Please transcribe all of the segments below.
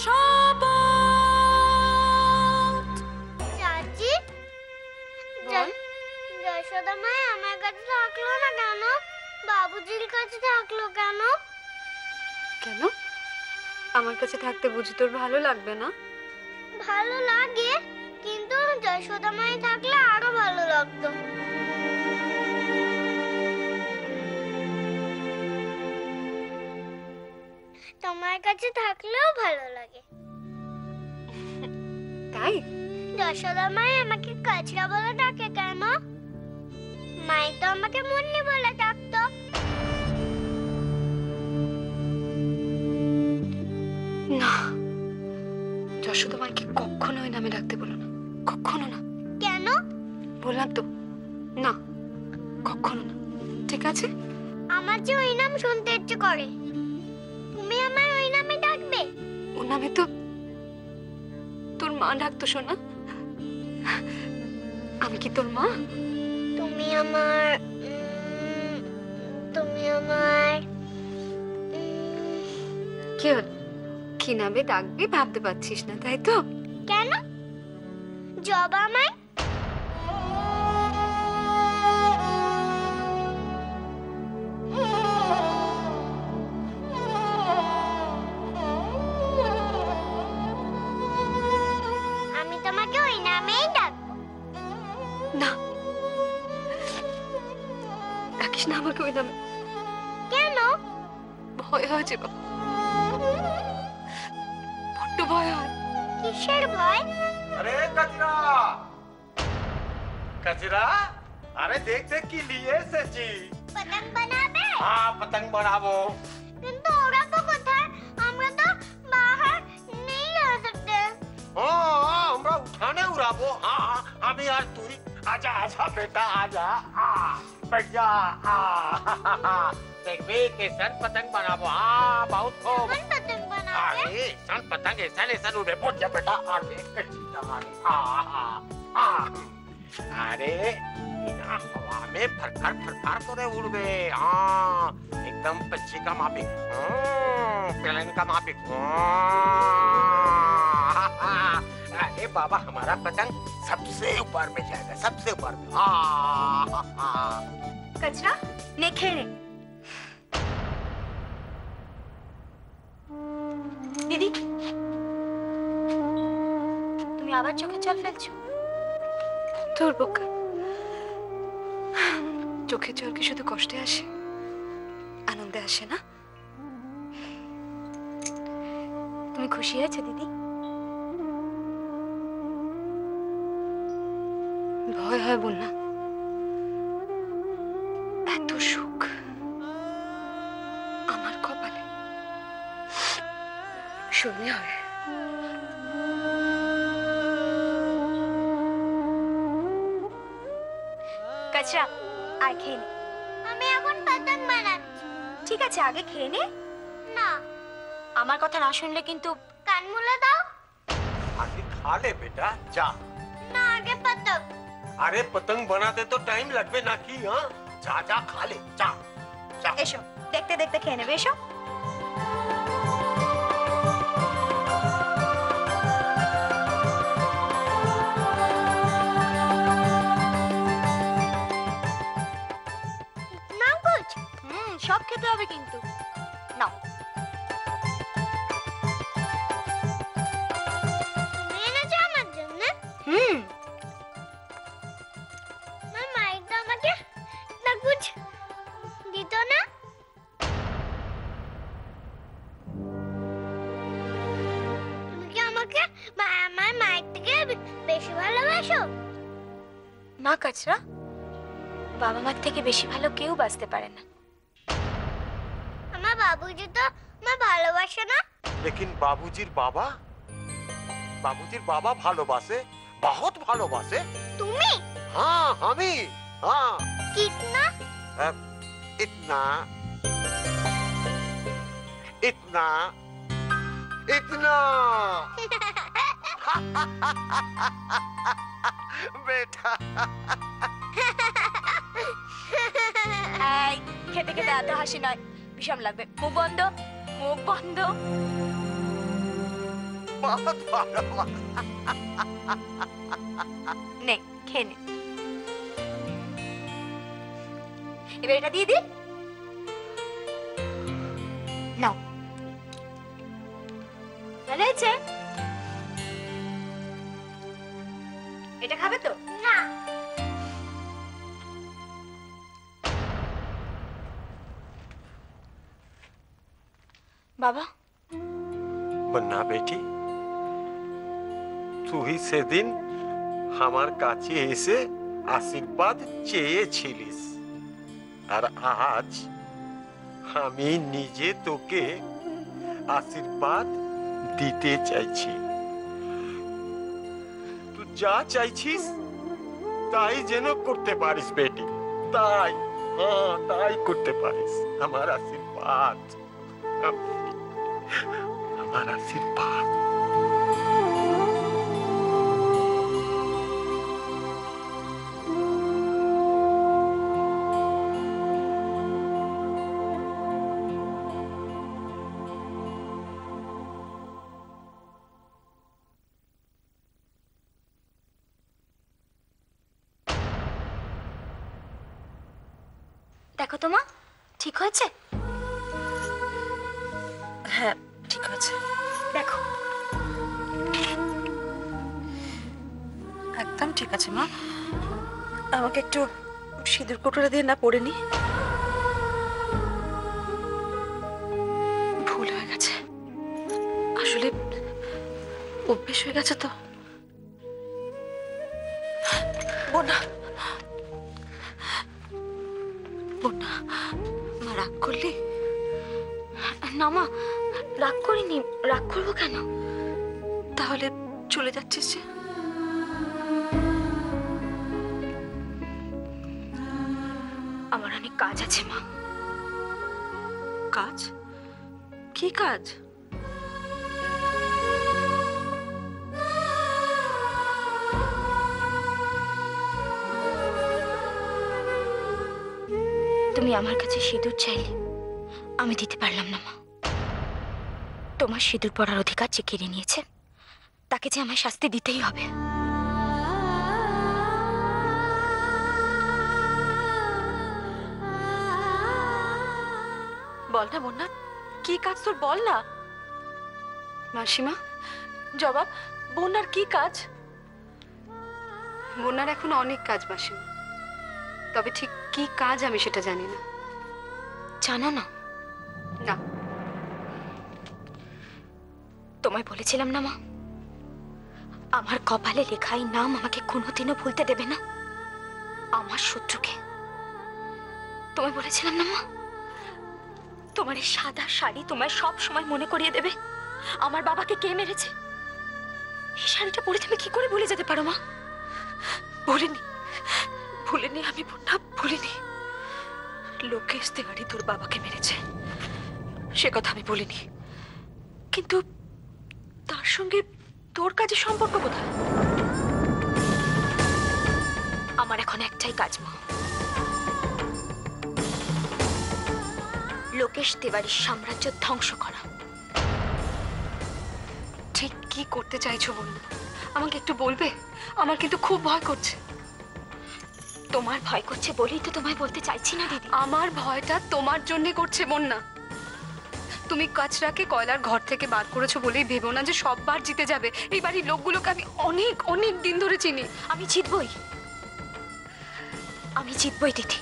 শপথ। চাচি, যশোদা মা আমার কাছে থাকলো না কেন? বাবুজির কাছে থাকলো কেন? কেন? আমার কাছে থাকতে বুঝি তোর ভালো লাগবে না? ভালো লাগে, কিন্তু যশোদা মাই থাকলে আরো ভালো লাগতো। তোমার কাছে থাকলেও ভালো লাগে। তাই? যশোদা মাই আমাকে কাচরা বলে ডাকে কেন? মাই তো আমাকে মুন্নি বলে ডাকতো। না, যশোদা মাকে কখনো ওই নামে ডাকতে বলো না, কখনো না। কেন? বললাম তো, না, কখনো না, ঠিক আছে? আমার যে ওই নাম শুনতে ইচ্ছে করে। তুমি আমায় ওই নামে ডাকবে? ও নামে তো তোর মা ডাকতো শোনা। আমি কি তোর মা? তুমি আমার কি হল? কি নামে ডাকবি ভাবতে পারছিস না, তাই তো? কেন? জবা আমায়। আমি তোমাকে ওই নামেই ডাকবো। না, ডাকিস না আমাকে ওই নামে। কেন? ভয় হয় যে বাবা, বড্ড ভয় হয়। কিসের ভয়? अरे कचरा कचरा अरे देख देख की लिए सची পতঙ্গ বানাবে? हाँ पतंग बनावो। কিন্তু ওরা তো কোথায়? আমরা তো বাহার नहीं रह सकते। हाँ हमरा उठाने उड़ावो। हाँ हाँ अभी यार तू आजा आजा बेटा आजा बैठ जा। देख भी कैसन पतंग बनावो। हाँ बहुत खूब। कौन पतंग बनावे? अरे सन पतंग ऐसा उड़े पहुंच जा बेटा। अरे कैसी जवानी। अरे बिना हवा में फरफर करे उड़वे। हाँ एकदम पक्षी का मापिक, प्लेन का मापिक। अरे बाबा हमारा पतंग सबसे ऊपर में जाएगा, सबसे ऊपर में। कचरा ने खेले দিদি, তুমি আবার চোখে জল ফেলছো? তোর বোকা, চোখের জল কি শুধু কষ্টে আসে, আনন্দে আসে না? তুমি খুশি হয়েছো দিদি? ভয় হয় বল না, এত সুখ আমার কপালে শুনলে হয়। কচরা আয় খেয়ে নে। আমি এখন পতঙ্গ বানাচ্ছি। ঠিক আছে, আগে খেয়ে নে। না, আমার কথা না শুনলে কিন্তু। কান মুলে দাও। आगे खा ले बेटा जा। না, আগে পতঙ্গ। अरे पतंग बनाते तो टाइम लगवे ना की। हाँ जा जा खा ले जा जा। এসো, দেখতে দেখতে খেয়ে নেবে। এসো। না কুছ। সব খেতে হবে কিন্তু। নাও। তুমি এনেছো আমার জন্য? আমার মাই তো আমাকে না কুছ দিত না। তুমি কি আমাকে আমার মায়ের থেকে বেশি ভালোবাসো? না কচরা, বাবা মার থেকে বেশি ভালো কেউ বাঁচতে পারে না। আমার বাবুজি তো আমার ভালোবাসে না। लेकिन बाबूजीर बाबा ভালোবাসে, बहुत ভালোবাসে। তুমি? हाँ हमी। हाँ कितना? इतना इतना इतना बेटा। এই খেতে খেতে এত হাসি নয়, বিষম লাগবে। মুখ বন্ধ, মুখ বন্ধ। बहुत ভালো। নে খেয়ে নে। এবার এটা দিয়ে দি। নাও, ভালো হয়েছে? এটা খাবে তো? না। বাবা, মুন্না বেটি, তুই সেদিন আমার কাছে এসে আশীর্বাদ চেয়েছিলিস, আর আজ আমি নিজে তোকে আশীর্বাদ দিতে চাইছি। তুই যা চাইছিস তাই যেন করতে পারিস বেটি, তাই, হ্যাঁ তাই করতে পারিস। আমার আশীর্বাদ, আমার আশীর্বাদ। দেখো তো মা, ঠিক হয়েছে? হ্যাঁ ঠিক আছে, দেখো। একদম ঠিক আছে মা। আমাকে একটু সিঁদুর কোটোটা দিয়ে না পড়ে নি। ভুল হয়ে গেছে, আসলে অভ্যেস হয়ে গেছে তো। বোনা, বোনা, মা রাগ করলি? না মা, রাগ করিনি। রাগ করবো কেন? তাহলে চলে যাচ্ছিস যে? আমার অনেক কাজ আছে মা। কাজ? কি কাজ? তুমি আমার কাছে সিঁদুর চাইলে আমি দিতে পারলাম না মা। তোমার সিঁদুর পরার অধিকার যে কেড়ে নিয়েছে, তাকে যে আমায় শাস্তি দিতেই হবে। বল না বোনা, কি কাজ তোর, বল না। মাসিমা, জবাব, বোনার কি কাজ? বোনার এখন অনেক কাজ মাসিমা, তবে ঠিক কি কাজ আমি সেটা জানি না। জানো না? না। তোমায় বলেছিলাম না মা, আমার কপালে লেখা এই নাম আমাকে কোনোদিনও ভুলতে দেবে না, আমার শত্রুকে। তোমায় বলেছিলাম না মা, তোমার এই সাদা শাড়ি তোমায় সব সময় মনে করিয়ে দেবে আমার বাবাকে কে মেরেছে। এই শাড়িটা পরে তুমি কি করে ভুলে যেতে পারো মা? ভুলিনি, ভুলিনি আমি বোনা, ভুলিনি। লোকেশ তিওয়ারি তোর বাবাকে মেরেছে, সে কথা আমি বলিনি, কিন্তু তার সঙ্গে তোর কাজের সম্পর্ক কোথায়? আমার এখন একটাই কাজ মা, লোকেশ তিওয়ারির সাম্রাজ্য ধ্বংস করা। ঠিক কি করতে চাইছো বলুন, আমাকে একটু বলবে? আমার কিন্তু খুব ভয় করছে। তোমার ভয় করছে বলেই তো তোমায় বলতে চাইছি না দিদি। আমার ভয়টা তোমার জন্য করছে বন্যা। তুমি কাচরাকে কয়লার ঘর থেকে বার করেছো বলেই ভেবো না যে সব বার জিতে যাবে। এই বাড়ির লোকগুলোকে আমি অনেক অনেক দিন ধরে চিনি। আমি জিতবই, আমি জিতবই দিদি।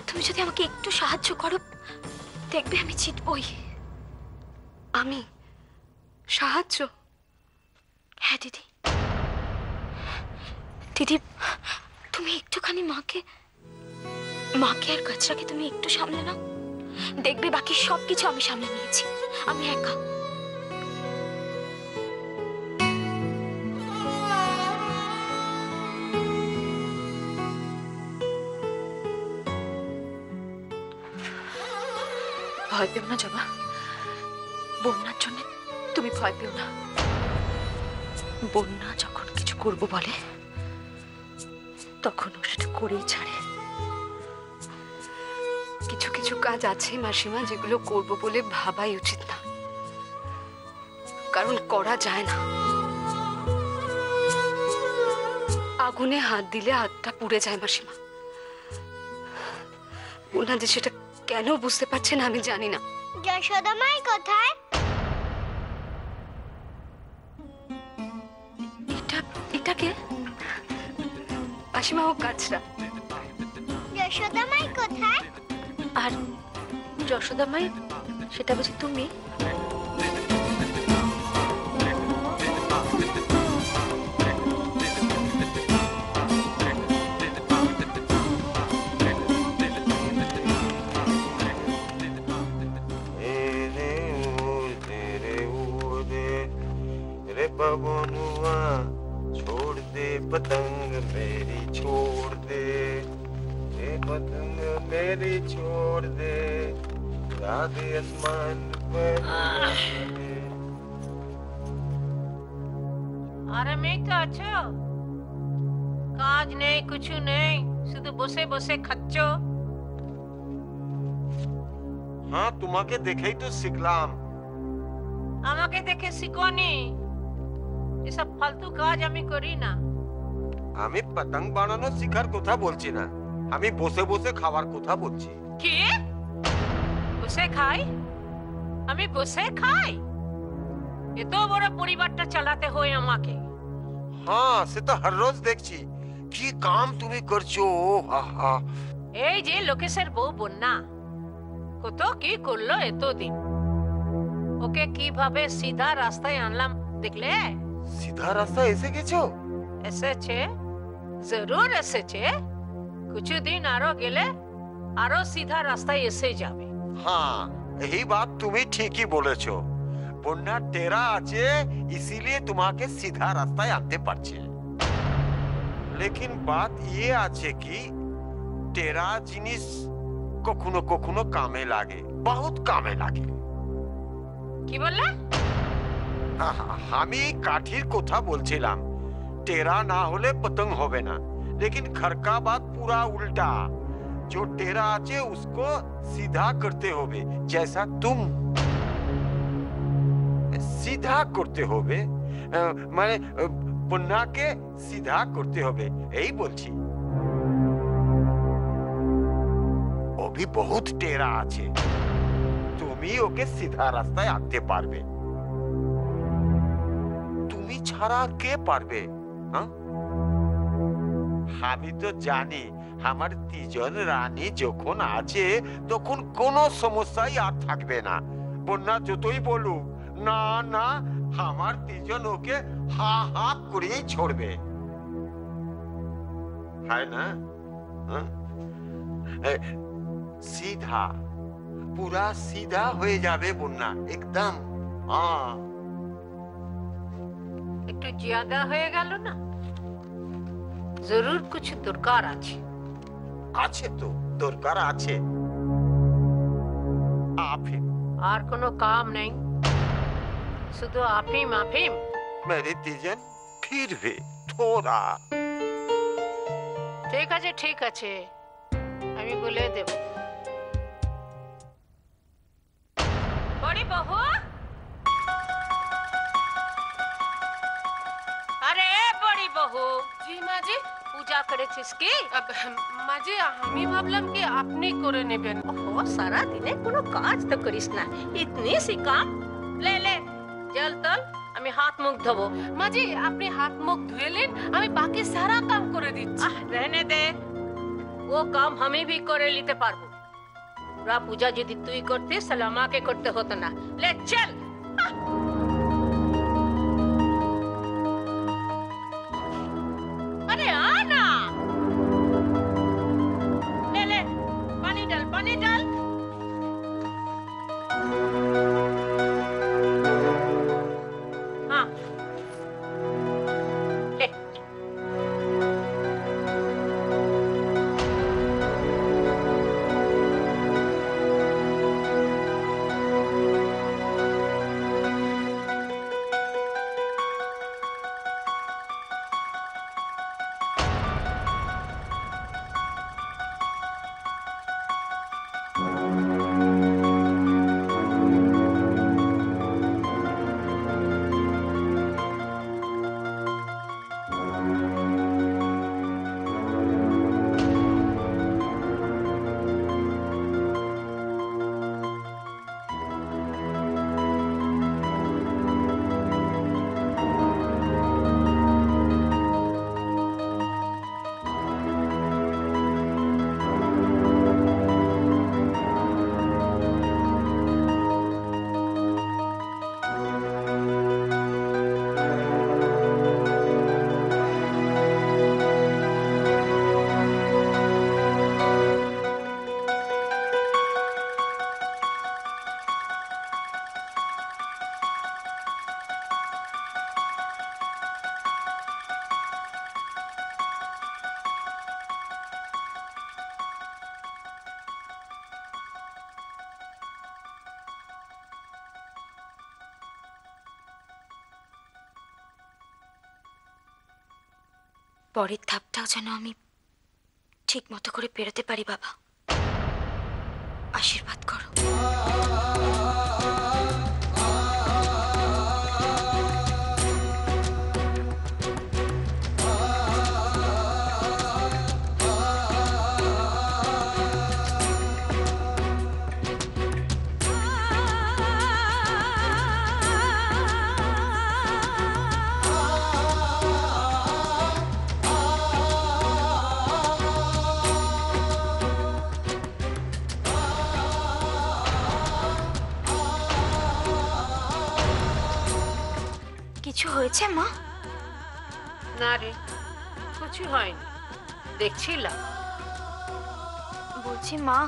তুমি যদি আমাকে একটু সাহায্য করো, দেখবে আমি জিতবই। আমি সাহায্য? হ্যাঁ দিদি। দিদি, তুমি একটুখানি মাকে আর কাচরাকে তুমি একটু সামলে নাও, দেখবে বাকি সবকিছু আমি সামলে নিয়েছি। আমি একা। ভয় পেও না জবা, বন্যার জন্য তুমি ভয় পেও না। বন্যা যখন কিছু করবো বলে তখন ও সেটা করেই ছাড়ে। কিছু কিছু কাজ আছে মাসিমা যেগুলো করব বলে ভাবাই উচিত না, কারণ করা যায় না। আগুনে হাত দিলে হাতটা পুড়ে যায় মাসিমা। ওনা যে সেটা কেন বুঝতে পারছে না আমি জানি না। যশোদা মাই কোথায়? এটা কে? মাসিমা ও কাচরা। যশোদা মাই কোথায়? আর যশোদা মাই সেটা বুঝি তুমি? बबनुआ छोड़ दे पतंग मेरी छोड़ दे, ये पतंग मेरी छोड़ दे, राधे आसमान पर। আরে মেয়েটা আছো? কাজ নেই কিছু নেই, শুধু বসে বসে খাচ্ছ। हाँ तुम्हाके देखे ही तो सिखलाम। আমাকে দেখে শিখোনি, এসব ফালতু কাজ আমি করি না। আমি পতঙ্গ বানানো শিখার কথা বলছি না, আমি বসে বসে খাবার কথা বলছি। কি বসে খাই? আমি বসে খাই? এত বড় পরিবারটা চালাতে হয় আমাকে। हाँ সে তো হর রোজ দেখছি কি কাম তুমি করছো। আহা এই যে লোকেশের বউ বন্যা কত কি করলো এতদিন, ওকে কিভাবে সিধা রাস্তায় আনলাম দেখলে? সিধা রাস্তা এসে গেছো? এসেছে, জরুর এসেছে। কিছুদিন আরো গেলে আরো সিধা রাস্তায় এসে যাবে। हाँ यही बात তুমি ঠিকই বলেছো। বন্যা টেরা আছে इसीलिए তোমাকে सीधा রাস্তায় আনতে পারছে। लेकिन बात ये আছে কি টেরা জিনিস কখনো কখনো কামে লাগে, বহুত কামে লাগে। কি বললে? আমি কাঠির কথা বলছিলাম, টেরা না হলে পতंग হবে না। लेकिन घर का बात पूरा उल्टा, जो टेरा আছে उसको सीधा करते होवे, जैसा तुम सीधा करते होवे, মানে বন্যাকে सीधा करते होवे এই বলছি। ও भी बहुत টেরা আছে, তুমি ওকে सीधा রাস্তায় আনতে পারবে। তুমি ছাড়া কে পারবে? আমি তো জানি আমার তিজন রানী যখন আছে তখন কোনো সমস্যাই আর থাকবে না। বন্যা যতই বলুক না না, আমার তিজন ওকে হা হা করেই ছড়বে, হয় না? सीधा पूरा सीधा হয়ে যাবে বন্যা একদম। একটু জিয়াদা হয়ে গেল না? জরুর কিছু দরকার আছে। আছে তো দরকার আছে। আফিম আর কোনো কাম নেই, শুধু আফিম আফিম। मेरे तीजन फिर भी थोड़ा। ঠিক আছে ঠিক আছে, আমি বলে দেব। বড়ি বহু, আরে বড়ি বহু। জি মা জি। পূজা করেছিস কি? মা জি আমি ভাবলাম কি আপনি করে নেবেন। ও সারা দিনে কোনো কাজ তো করিস না, ইতনি সি কাম। লে লে জল তল, আমি হাত মুখ ধোবো। মা জি আপনি হাত মুখ ধুয়ে নেন, আমি বাকি সারা কাম করে দিচ্ছি। रहने दे, वो काम हमें भी করে নিতে পারবো। পুরা পূজা যদি তুই করতিস তাহলে আমাকে করতে হতো না। লে চল। আরে আনা, লে লে পানি ডাল পানি ডাল। हाँ ले। পরের ধাপটাও যেন আমি ঠিক মতো করে পেরোতে পারি বাবা। আশীর্বাদ করো। কিছু হয়েছে মা? না রে, কিছু হয়নি, দেখছিলাম। বলছি মা,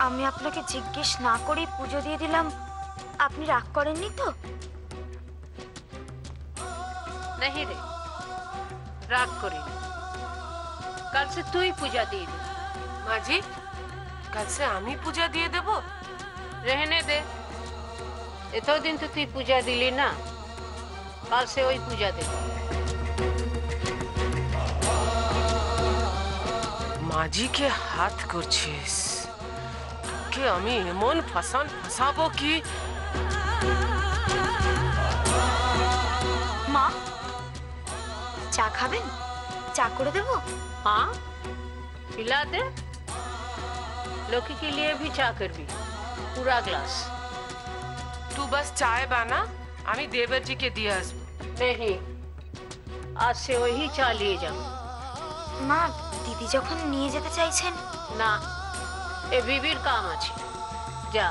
আমি আপনাকে জিজ্ঞেস না করেই পুজো দিয়ে দিলাম, আপনি রাগ করেননি তো? नहीं रे, राग करिনি। কাল সে তুই পূজা দিয়ে দে। মাঝি, কাল সে আমি পূজা দিয়ে দেব? रहने दे, এতদিন তো তুই পূজা দিলি না, কাল সে ওই পূজা দে। মাঝিকে হাত করছিস, কে আমি এমন ফাঁসাবো কি? মা, চা খাবেন? চা করে দেবো? हाँ, पिला दे। लोकी के लिए भी चा कर भी, पूरा ग्लास। तू बस चाय बाना, আমি দেবজিকে দিয়ে আসবো। नहीं, आज से वही चा लिए जा। মা, দিদি যখন নিয়ে যেতে চাইছেন। না, এ বিবির কাম আছে, যা।